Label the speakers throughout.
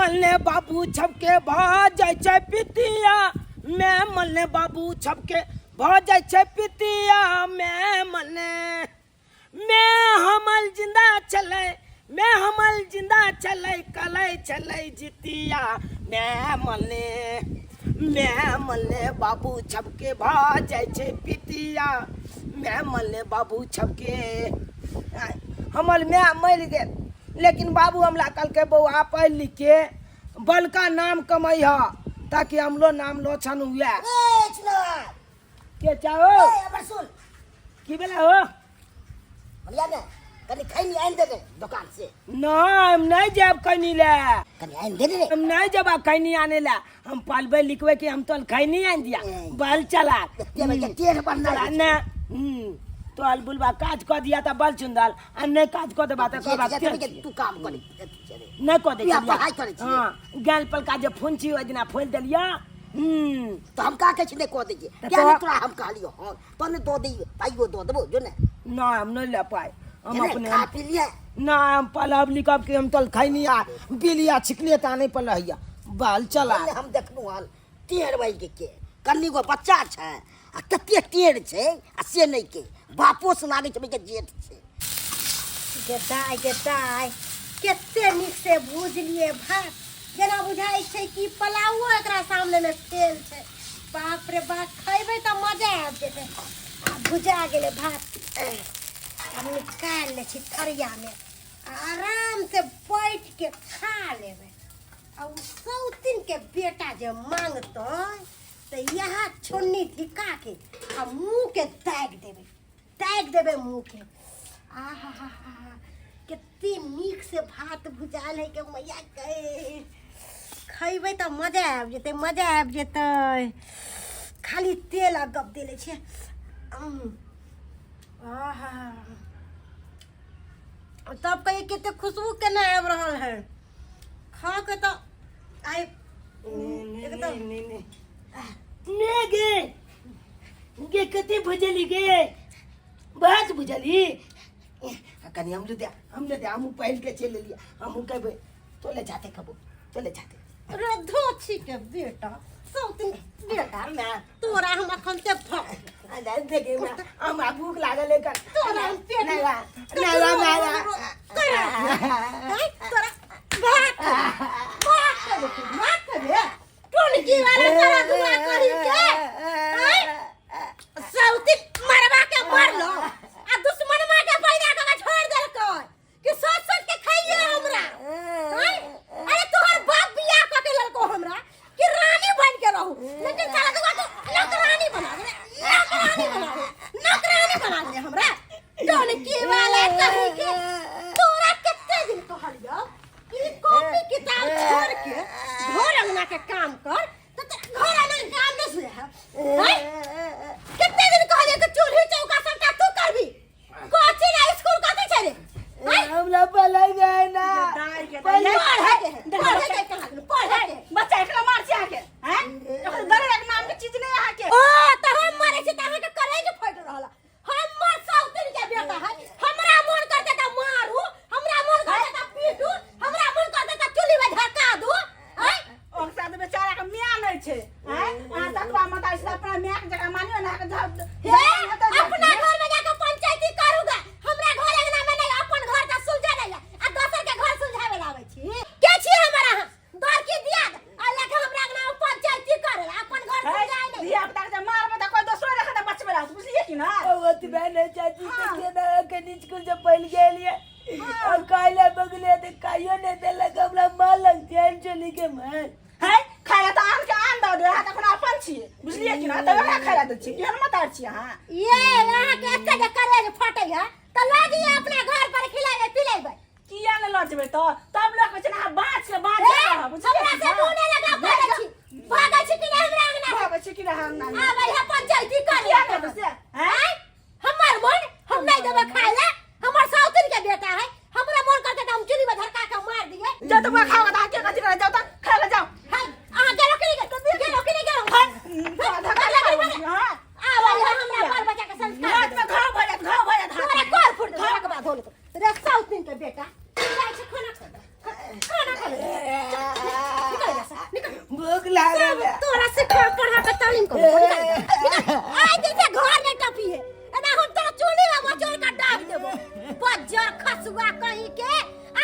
Speaker 1: मलने बाबू छपके भाग जाय छै पितिया मैं मलने बाबू छपके भाग जाय छै पितिया मैं मलने मैं हमल जिंदा चले मैं हमल जिंदा चले कले चले जितिया मैं मलने बाबू छपके भाग जाय छै पितिया मैं मलने बाबू छपके हमल मैं मर गेल लेकिन बाबू हमला कल के बउआ पढ़ लिख के बलका नाम कमैह ताकि हमलो नाम लोचन हुआ के चाहो
Speaker 2: सुन
Speaker 1: की बेला हो
Speaker 2: भैया ने कनी खैनी आइन दे दुकान से
Speaker 1: हम नहीं जाब खैनी ले
Speaker 2: कनी आइन दे रे
Speaker 1: हम नहीं जब खैनी आने ला हम पलबे लिखवे कि हम तो खैनी आन दिया बल चला
Speaker 2: तेरे बनना
Speaker 1: ना तो अलबुलबा काज कर दिया था बल चुंदल आ नहीं काज कर देबा त बात
Speaker 2: तू काम कर
Speaker 1: नहीं कर दे
Speaker 2: पढ़ाई करे छी
Speaker 1: हां गैल पल का जे फोन छी ओइ दिना फोल देलिया
Speaker 2: तो हम का कहै छी को दे क्या नहीं तोरा हम कहलियो हां तने दो दे पाइयो दो देबो जो ने
Speaker 1: ना हम नहीं ले पाए हम अपने
Speaker 2: खा पी लिए
Speaker 1: ना हम पलब लिखब के हम तल खैनी आ बिलिया छिकले ता नहीं पलहिया बाल चला
Speaker 2: हम देखनु हाल टेढ़ भाई के कन्नी गो बच्चा छै आ कते टेढ़ छै आ से नहीं के बापो से लागे छै के जेठ छै
Speaker 3: गेटाई कते नीक से भूज लिए भात जेना बुझाई छै कि पलाउओ एकरा सामने में फेल छै बाप रे बाप खैबै त मजा आबि जेतै भुजा गेलै भात हम निकाल ले छी थरिया में आराम से बैठ के खा लेबै और सौतिन के बेटा जे मांगतो तो यहाँ छोन्नी धिका के आ मुंह के दाग देबै मुंह के आहा कितनी नीक से भात भुजाल है के मैया कहे खैबै त मजा आबि जेतै खाली तेल आ गप देले छै आहा तब कहिए कते खुशबू केना आबि रहल है खा के तो आइ
Speaker 1: ने गे कते भुजली गे बात बुझली कनी हम ले हम पहल के चले लिया हम कहबे तोले जाते कबो तोले जाते
Speaker 3: रे धोछी के बेटा सौतिन बेटा ना तोरा हम अखन से
Speaker 1: आ देखे ना हम भूख लागल है कर
Speaker 3: तोरा हम पेट
Speaker 1: नहीं
Speaker 3: तोरा बात करे टोलकी वाला सारा दुआ करी के सौतिन मरवा के मार लो आ दुश्मन मार के पैदा के छोड़ देल कर कि सोच के खाइए हमरा अरे तोहर बाप बियाह क के ललको हमरा कि रानी बन के रहू लेकिन साला दुआ तो नौकरानी बना दे हमरा टोलकी वाला कही के तोरा कितने दिन कहलियो कि कॉपी किताब छोड़ के घर अंगना के काम कर तो घर अंगना काम न सुने है कितने दिन कहलिए कि चूल्ही चौका सबटा तू करबी कोची ना स्कूल कते छै रे
Speaker 1: हमला पलै गए ना
Speaker 3: पढ़ के
Speaker 4: बच्चा एकरा मार छै आके हैं एकर दरे एक नाम के चीज नहीं आ के
Speaker 3: ओ त हम मारे छी त अहाँ के करे के फट रहल हमर सौतिन के बेटा है हमरा मन करते त मारू हमरा मन करते त पीटू हमरा मन करते त चुल्ही में धक्का दू हैं
Speaker 4: ओक साथ बेचारा के मियां नहीं छै हैं आ तकवा माता से अपना मियां के जगह मानियो ना के
Speaker 3: हे अपना घर में जाके पंचायती करूगा हमरा घर अंगना में नहीं अपन घर का सुलझा नहीं आ दोसर के घर सुलझावे लावे छी के छी हमरा दर की दिया आ लेके हमरा अंगना में पंचायती करे अपन घर सुलझाए नहीं
Speaker 4: धिया पुता के मारबे त कोई दोसरो रखे त बचबे ला बुझलिए कि ना
Speaker 1: ओत बहने चाची के ना के नीच को जब पहल गेलिए और काइला बगले दे कायो ने देला हमरा मार लग जान चली के मार
Speaker 4: है खाया त आन के आन दे हाथ अपना अपन छी बुझलिए कि ना त का खाया द छी केहन मत आर छी हां
Speaker 3: ये यहाँ के एते जे करे जे फटे है त लागी अपना घर पर खिलावे पिलावे
Speaker 4: किया न लजबे त तब लोग कहै छै ना बाँच के बुझलिए
Speaker 3: हमरा से मुंह नहीं लगा भागे छी कि नहीं हमरा अंगना
Speaker 4: भागे छी कि ना हम ना
Speaker 3: आ भाई पंचायती कर
Speaker 4: किया कर से
Speaker 3: हैं हमर मन हम नहीं देबे खाए ले हमर सौतिन के बेटा है हमरा मन करते त हम चुली में धरका के मार दिए
Speaker 4: जा तुम खाओ त के कथि करे जाओ त खा ले जाओ
Speaker 3: हां आ के रोकनी के धक्का लगे
Speaker 4: हां
Speaker 3: आ भाई हमरा बाल बच्चा के संस्कार
Speaker 4: हाथ में घाव भजत
Speaker 3: तोरे कोर फुट घर के बात होले रे सौतिन के बेटा जाय छै खाना खा तालीम कर आई जैसे घर में टपी है एना हम तो चूल्ही में बचोर का डाल देबो बज्जर खसुआ कहीं के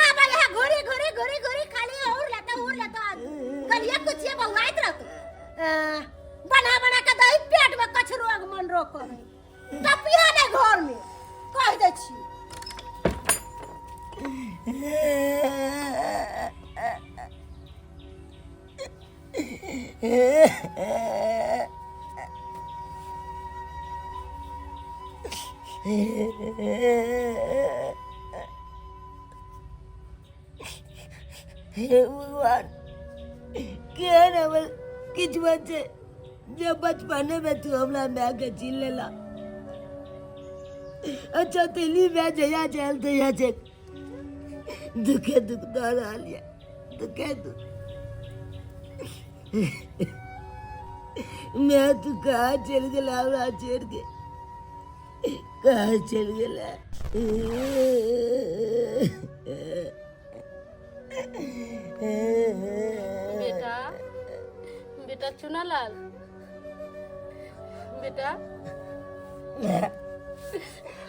Speaker 3: आबे है घोरी घोरी घोरी घोरी खाली और लेता कलिया कुछ ये बहुआइत रहतो बना बना के दही पेट में कछ रोग मन रोग करे टपिया ने घर में कह दे छी
Speaker 2: हे भगवान क्या नवल किच बच्चे जब बचपने में तू हमरा मैं के छीन लेला अच्छा तेली मैं जया चल तया जे दुखे दुख दारा लिया दुखे दुख मैं तू कहाँ चल गया हमरा छोड़ के कहाँ चल गया
Speaker 5: बेटा बेटा चुनालाल बेटा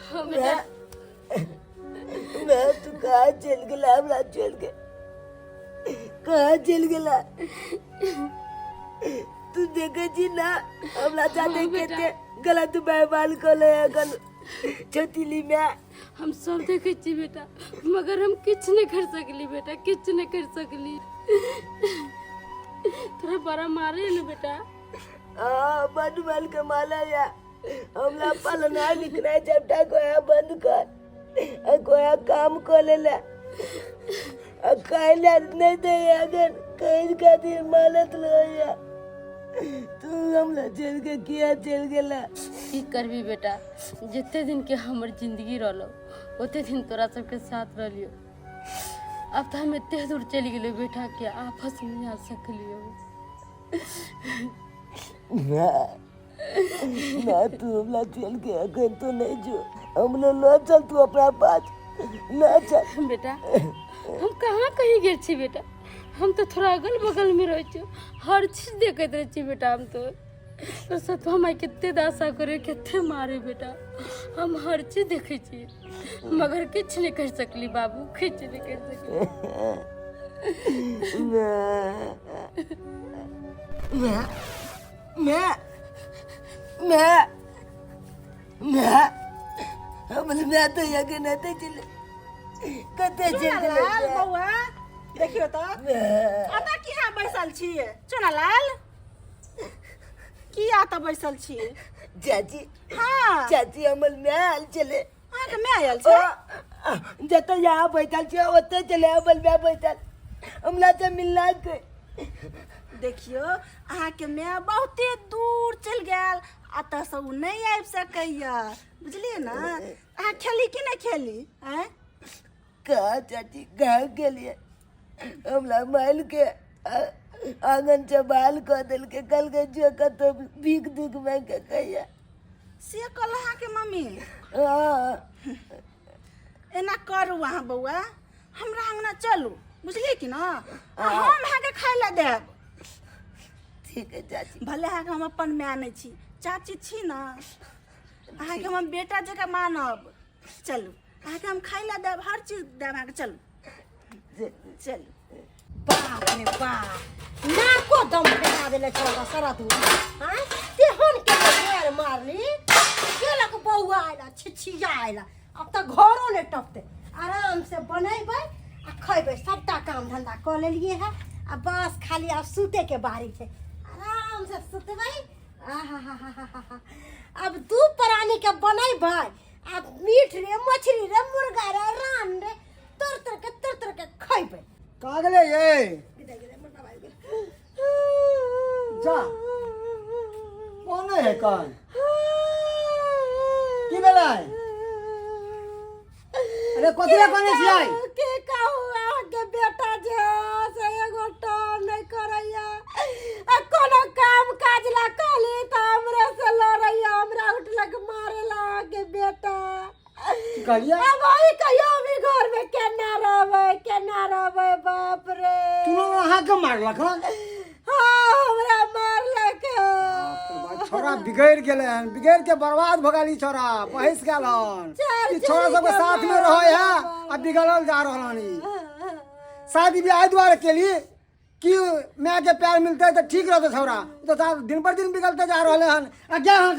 Speaker 5: हाँ बेटा
Speaker 2: मैं तू कहाँ चल गया हमरा छोड़ के कहाँ चल गया तू देखे जी ना हमरा जाते कहते गलत व्यवहार कर ले गल छोटीली में
Speaker 5: हम सब देखे छी बेटा मगर हम किछ नहीं कर सकली बेटा किछ नहीं कर सकली तोरा बड़ा मारे न बेटा
Speaker 2: बंद माल के माला या हमरा पलना लिखना चपटा कोया बंद कर कोया काम कर ले ले कहला नहीं दे अगर कहीं का दिन मालत लोया तू हमला चल के किया चल गेला
Speaker 5: की करबी बेटा जितने दिन के हमर जिंदगी रहलो उतने दिन तोरा सबके साथ रहलियो अब तो हम इतने दूर चली गेलो बेटा के आपस में आ सकलियो
Speaker 2: ना तू हमला चल के अगर तो नहीं जो हमला लो चल तू अपना पास ना चल
Speaker 5: बेटा हम कहाँ कहीं गेल छी बेटा हम तो थोड़ा अगल बगल में रह छी हर चीज देखते रह छी बेटा हम तो सतवा माई कितने दासा करे कितने मारे बेटा हम हर चीज देखे छी मगर किछ नहीं कर सकली बाबू किछ नहीं कर सकली
Speaker 2: मैं तो यके नहीं चले कते चल
Speaker 4: लाल बउआ देखियो तो आता किया बैसल छिए चुनालाल किया तो बैसल छिए
Speaker 2: चाची
Speaker 4: हाँ
Speaker 2: चाची हमल में आल चले
Speaker 4: हाँ तो मैं आयल छे
Speaker 2: जत यहाँ बैठल छे ओते चले हमल में बैठल हमला से मिलना के
Speaker 4: देखियो अहाँ के मैं बहुते दूर चल गेल अतः से उ नहीं आबि सकैया बुझलिए ना अहाँ खेली कि नहीं खेली हैं
Speaker 2: कहा चाची कहा के लिए हमला माइल के आंगन से बाल कर दिल के कल के जो कतो भीख दुख में के कहिया
Speaker 4: से कल अहाँ के मम्मी
Speaker 2: हाँ
Speaker 4: एना करू अहाँ बउआ हमरा अंगना चलू बुझलिए कि ना हम अहाँ के खाय ला देब
Speaker 2: ठीक है चाची
Speaker 4: भले अहाँ के हम अपन माय नहीं छी चाची छी ना अहाँ के हम बेटा जकाँ मानब चलू अहाँ के हम खाय ला देब हर चीज देब अहाँ के चलू चलू
Speaker 3: बाप रे बाप नाको दम फटा देले छोड़ा सारा तू हां तेहन के मार मारली केला को बौआ आइला छिछिया आइला अब त घरो ने टपते आराम से बनैबै आ खैबै सबटा काम धंधा कर लेलिए है आ बस खाली अब सूते के बारी छै आराम से सुतबै आहा अब दू प्राणी के बनैबै अब मीठ रे मछली रे मुर्गा रे रान रे तर के खैबै
Speaker 6: कहाँ गले ये जा कौन है कौन की बेला अरे कोथिया कोने से आई
Speaker 3: के कहू आगे बेटा जे से एगो टोन नहीं करैया आ कोनो काम काज ला कहली त हमरे से लड़ैया हमरा उठलक मारेला आगे बेटा
Speaker 6: कहिया
Speaker 3: अब वही कहियो भी घर में केना रहबै बाप रे
Speaker 6: तू वहां के मारलक
Speaker 3: हाँ हमरा मारलक
Speaker 6: बाप रे छोरा बिगड़ गेले हन, बिगड़ के बर्बाद भ गेली छोरा, पहिस गेल हन। ई छोरा सबके साथ में रहे है आ बिगड़ल जा रहल हन। शादी ब्याह द्वारा केली कि माँ के प्यार मिलते तो ठीक रहते छोरा, तो दिन पर दिन बिगड़ते जा रहले हन। आ गया हन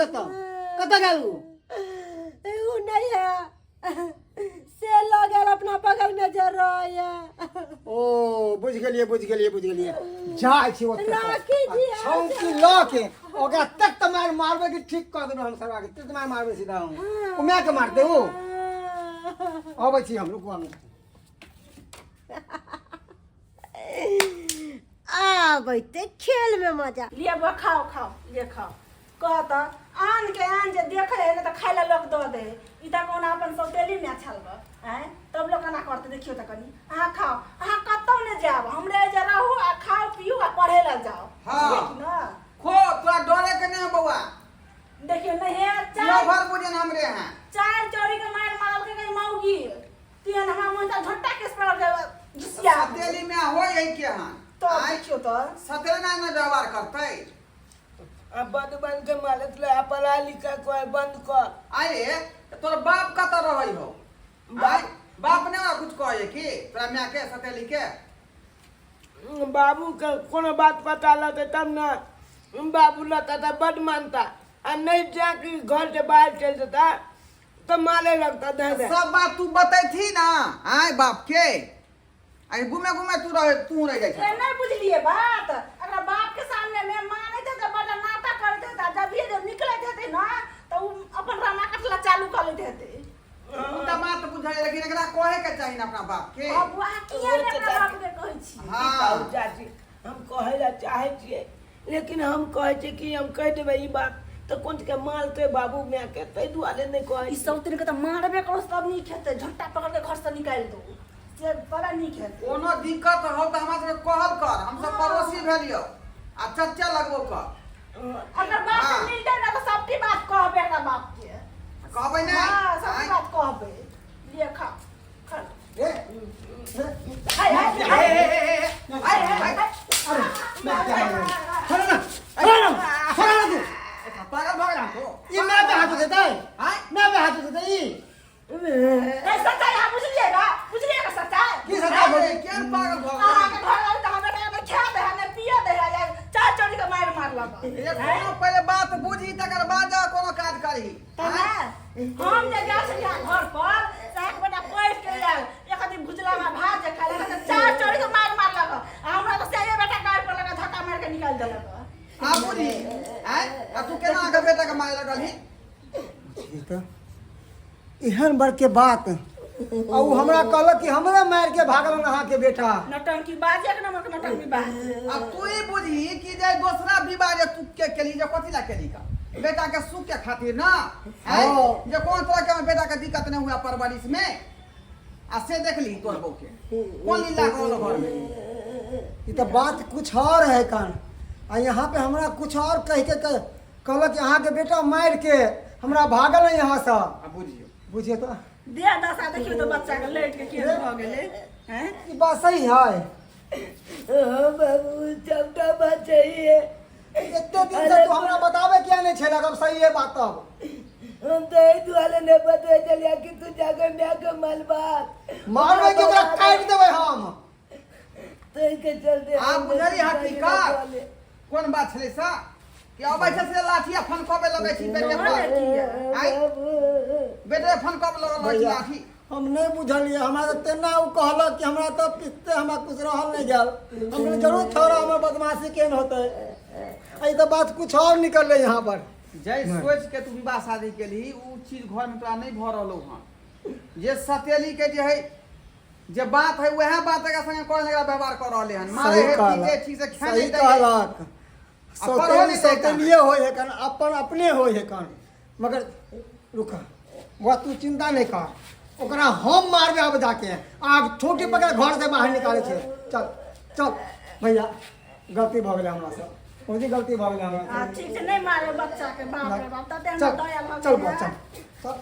Speaker 6: कत गेल
Speaker 3: उ नहीं है से लगल अपना बगल में जे रहे।
Speaker 6: ओ बुझ गेलिए जाइ छी ओते
Speaker 3: राखी जी,
Speaker 6: छौकी ल के ओकरा तक त मार मारबे कि ठीक कर देबे हम सरवा के, तक मार मारबे सीधा हम ओ मैं के मारते हो। अबै छी हम रुकवा में।
Speaker 3: आबैते खेल में मजा।
Speaker 4: लिए बा खाओ खाओ ये खाओ कहता आन के आन जे देखे है ना तो खाए ला लोग दो दे ई त कोन अपन सौतेली में छल बा हैं तब लोग ना करते देखियो त कनी हां खाओ हां कतौ ने जाब हमरे जे रहू आ खाओ पियो आ पढ़े ला जाओ।
Speaker 7: हाँ।
Speaker 4: देखी ना
Speaker 7: खो तोरा डरे के नहीं बउआ,
Speaker 4: देखियो नहीं है
Speaker 7: यो
Speaker 4: चार
Speaker 7: भर बुझन हमरे हैं।
Speaker 4: चार चोरी के मार मारल के कहीं मौगी तीन हमरा मन त झट्टा केस पड़ के घुसिया
Speaker 7: सतेली में हो यही के हां
Speaker 4: तो देखियो तो
Speaker 7: सतेली ना व्यवहार करते।
Speaker 1: अब बंद बंद के मालत ले पढ़ा लिखा कोई बंद कर।
Speaker 7: अरे तोर बाप कत रहई हो? भाई बाप ने ना कुछ कहे कि तोरा मियां के सतेली के?
Speaker 1: बाबू के कोनो बात पता लगे तब ना बाबू लगता था बड मानता और नहीं जाके घर से बाहर चल जाता तो मारे लगता दे दे।
Speaker 7: सब बात तू बताई थी ना आय बाप के, आई घूमे घूमे तू रह जाई
Speaker 4: ए नहीं बुझलिए बात अगर बाप के सामने में माने थे तो बड़ा नाटक करते था जब ये जब निकले थे ना तो अपन रामा कटला चालू कर लेते थे।
Speaker 7: उनका बात बुझाई लेकिन एकरा कहे के चाहिए ना अपना बाप के।
Speaker 4: अब वहां किया ने अपना बाप के कहै छी।
Speaker 7: हाँ
Speaker 1: चाची हम कहे ला चाहे छिए लेकिन हम कहे छे कि हम कह देबे ई बात तो कौन के मारते बाबू मैं के तै दुआले नहीं कहे।
Speaker 4: ई सब दिन के तो मारबे करो सब नहीं खेते झट्टा पकड़ के घर से निकाल दो से बड़ा नहीं खेते।
Speaker 7: कोनो दिक्कत हो तो हमरा से कहल कर, हम सब पड़ोसी भेलियो आ चच्चा लगबो कर।
Speaker 4: अगर बात
Speaker 7: हाँ।
Speaker 4: मिलते ना तो सबकी बात कहबे ना बाप के
Speaker 7: कहबै ने
Speaker 4: हां सबकी बात कहबे लिए खा खा
Speaker 6: ए
Speaker 4: हाय हाय हाय
Speaker 7: हाय हाय
Speaker 6: अरे मैं क्या छोड़ ना तू
Speaker 7: पागल भगला तो
Speaker 6: ये मैं पे हाथ देता है,
Speaker 7: हाय
Speaker 6: मैं पे हाथ देता है।
Speaker 4: ए सच्चाई आप बुझलिएगा सच्चाई
Speaker 6: की सच्चाई बोली?
Speaker 7: क्या पागल भगला?
Speaker 4: आके घर आए तो हमें में खा दे हमें पिया दे या चार चोरी के मार मार लगा
Speaker 7: ये कोनो पहले बात बुझी तकर बाद जा कोनो काज करी।
Speaker 4: हम जे जा छलिया घर पर साग बटा पैर के लाल एक दिन भुजला में भात जे खा लगा चार चोरी के मार मार लगा हमरा तो से बेटा गाय पर लगा धक्का मार के निकाल देलक।
Speaker 7: आ बुझी हैं आ तू केना के बेटा के मारे लगलही?
Speaker 6: एहन बर के बात और उ हमरा कहलक कि हमरा मार के भागल अहाँ के बेटा।
Speaker 4: नटंकी बाज एक नंबर के नटंकी बाज
Speaker 7: अब तू ही बुझी कि जे दूसरा विवाह जे तू के केली जे कथि ला केली का बेटा के सुख के खातिर ना है
Speaker 6: हाँ।
Speaker 7: जे कौन तरह के बेटा के दिक्कत नहीं हुआ परवरिश में आ से देख ली तोर बहू के कौन लीला कौन घर में।
Speaker 6: ये तो बात कुछ और है कान आ यहाँ पे हमरा कुछ और कह के कहलक कि अहाँ के बेटा मार के हमरा भागल है यहाँ से।
Speaker 7: अब बुझियो
Speaker 6: बुझिए तो
Speaker 4: दे दशा देखियो तो बच्चा के लेट के केस भ गेले हैं
Speaker 6: ये बात सही है।
Speaker 2: बाबू सबका बात चाहिए।
Speaker 6: इतने दिन से तू हमरा बतावे क्या नहीं छेला अब सही है बात तब
Speaker 2: हम तो एक वाले ने पता चलिया कि तू जाकर मैं के मलबात
Speaker 6: मारवे के ओकरा काट देबै हम।
Speaker 2: तो इनके चलते
Speaker 7: आप बुझली हकीकत कौन बात छले सा कि अबै छै से लाठिया फनकबे लगै छी बेटे पर आई बेटे फनकब लगै छी लाठी।
Speaker 6: हम नहीं बुझलिए हमरा तो तेना उ कहलक कि हमरा तो पिस्ते हमरा कुछ रहल नहीं जाल हमने जरूर छोड़ा हमर बदमाशी केन होते आई तो बात कुछ और निकल रही यहाँ पर।
Speaker 7: जय सोच के तू विवाह शादी के ली उ चीज घर में तोरा नहीं भ रहलो हन जे सतेली के जे है जे बात है वह बात के संगे कोन लगा व्यवहार कर रहले हन मारे है चीजे ठीक से खाने
Speaker 6: सही
Speaker 7: दे
Speaker 6: कहलक सतेली सतेलिए होय है कन अपन अपने होय है कन मगर रुका वो तू चिंता नहीं कर ओकरा हम मारबे अब जाके आग छोटी पकड़ घर से बाहर निकाले छे। चल चल भैया गलती भ गेलै हमरा से कोई गलती भ गेलै हमरा
Speaker 4: ठीक से नहीं मारे बच्चा के बाप रे बाप तते
Speaker 6: चल
Speaker 4: हम दया भ
Speaker 6: चल
Speaker 4: गेल
Speaker 6: चल चल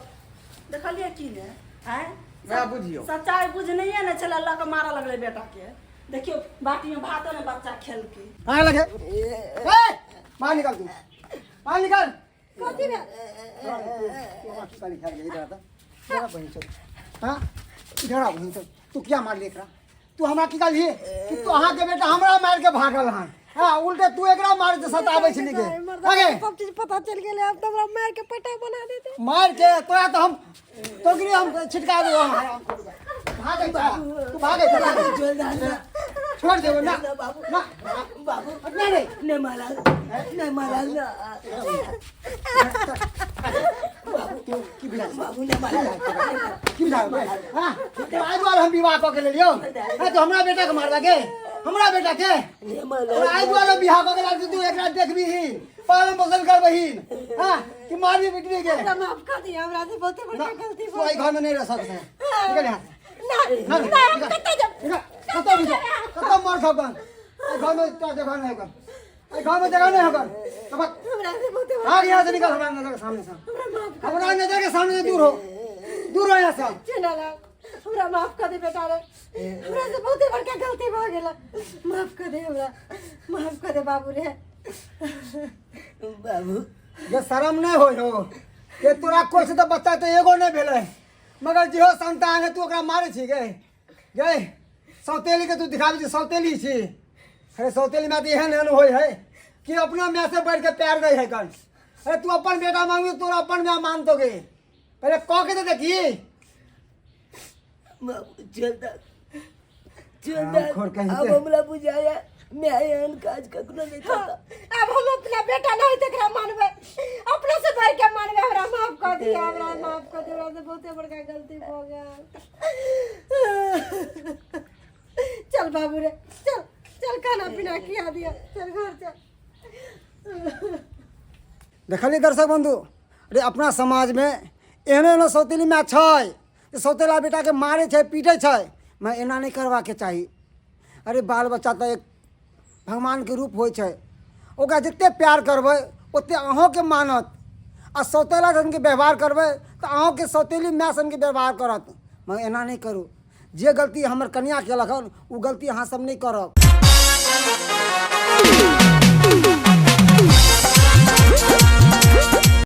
Speaker 4: देखलिए की ने हैं
Speaker 7: वह बुझियो
Speaker 4: सच्चाई बुझनैये ने छला लक मारा लगले बेटा के देखियो बाटी में भातो ने बच्चा खेल के
Speaker 6: आए लगे ए बाहर निकल तू बाहर निकल
Speaker 3: कथी में
Speaker 6: तू क्या मार देख रहा तू हमरा की कहली कि तू अहाँ के बेटा हमरा मार के भागल हन हाँ उल्टे तू एकरा मार के सतावे छली के आगे
Speaker 3: सब चीज पता चल गेले अब तो हमरा मार के पटा बना देते
Speaker 6: मार के तोरा तो हम तो गिरी हम छिटका दो भागे तू भागे छोड़ दे ना ना
Speaker 2: बाबू
Speaker 6: नहीं
Speaker 2: नहीं मारा ना
Speaker 6: की बिना
Speaker 2: बाबू ने मारा
Speaker 6: की बिना हां तो आज वाला हम विवाह क के ले लियो है तो हमरा बेटा के मार लगे हमरा बेटा के
Speaker 2: नहीं मारा
Speaker 6: आज वाला बियाह क के लाग तू एकरा देखबी ही पालन पोषण कर बहिन हां कि मारी बिटनी के
Speaker 3: माफ कर दिया हमरा से बहुत बड़ी गलती
Speaker 6: तू आई घर में नहीं रह सकते निकल यहां
Speaker 3: ना
Speaker 6: ना कतो भी कतो मार सकन घर में तो जगह नहीं होगा घर में जगह नहीं होगा अब
Speaker 3: हमरा से बहुत
Speaker 6: भाग यहाँ से निकल हमारे नजर के सामने से हमारा नजर के सामने से दूर हो यहाँ से
Speaker 3: चला हमरा माफ कर दे बेटा रे हमरा से बहुत बड़का गलती भ गेला माफ कर दे हमरा माफ कर दे बाबू रे
Speaker 2: बाबू
Speaker 6: ये शर्म नहीं हो ये तोरा कोई से तो बच्चा तो एगो नहीं भेले मगर जो संतान है तू ओकरा मारे छी गए सौतेली के तू दिखाबी छी सौतेली छी अरे सौतेली में तो एहन एहन होय है कि अपना में से बढ़ के प्यार दे है कल अरे तू अपन बेटा मांगी तोरा अपन में मान तो गे पहले कह के तो देखी
Speaker 2: बाबू चलता
Speaker 6: खोर कहीं
Speaker 2: अब
Speaker 6: के।
Speaker 2: हमरा बुझाया मैं एहन काज कखनो नहीं करता
Speaker 3: अब हम अपना बेटा नहीं देखरा मानबे अपने से बढ़ के मानबे हमरा माफ कर दिया हमरा माफ कर दिया हमरा से बहुत बड़का गलती हो गया चल बाबू रे चल चल खाना पीना खिया दिया चल घर चल
Speaker 6: देखली दर्शक बंधु अरे अपना समाज में एहनो एहनो सौतेली में छै सौतेला बेटा के मारे छै पीटे छै मैं एना नहीं करवा के चाही अरे बाल बच्चा तो एक भगवान के रूप होइ छै ओकरा जिते प्यार करबै ओते अहों के मानत आ सौतेला सन के व्यवहार करबै तो अहों के सौतेली माय सन के व्यवहार करत मैं एना नहीं करूँ जे गलती हमर कन्या केलक हन उ गलती अहाँ सब नहीं करब